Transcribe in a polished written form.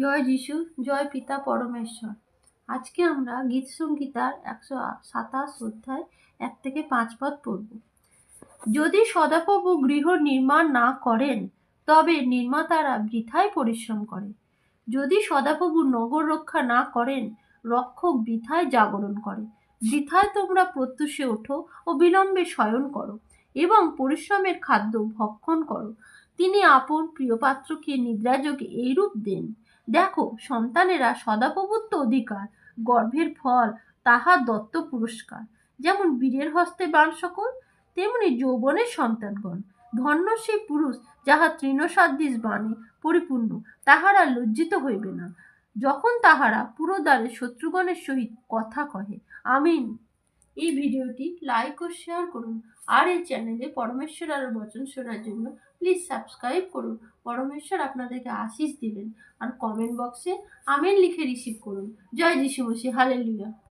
জয় যিশু, জয় পিতা পরমেশ্বর। আজকে আমরা গীত সংগীতার 127 অধ্যায় 1 থেকে 5 পদ পড়ব। যদি সদাপ্রভু গৃহ নির্মাণ না করেন, তবে নির্মাতারা বৃথায় পরিশ্রম করে। যদি সদাপ্রভু নগর রক্ষা না করেন, রক্ষক বৃথায় জাগরণ করে। বৃথায় তোমরা প্রত্যুষে ওঠো ও বিলম্বে শয়ন করো এবং পরিশ্রমের খাদ্য ভক্ষণ করো। তিনি আপন প্রিয়পাত্রকে নিদ্রাযোগে এইরূপ দেন। দেখো, সন্তানেরা সদাপ্রভুত্ব অধিকার, গর্ভের ফল তাহার দত্ত পুরস্কার। যেমন বীরের হস্তে বাণ সকল, তেমনি যৌবনের সন্তানগণ। ধন্য সেই পুরুষ যাহা তৃণসাদৃশ বাণে পরিপূর্ণ, তাহারা লজ্জিত হইবে না, যখন তাহারা পুরোদ্বারে শত্রুগণের সহিত কথা কহে। আমিন। এই ভিডিওটি লাইক ও শেয়ার করুন, আর এই চ্যানেলে পরমেশ্বর আর বচন শোনার জন্য প্লিজ সাবস্ক্রাইব করুন। পরমেশ্বর আপনাদেরকে আশীষ দিবেন। আর কমেন্ট বক্সে আমেন লিখে রিসিভ করুন। জয় যিশু মসিহ, হালেলুয়া।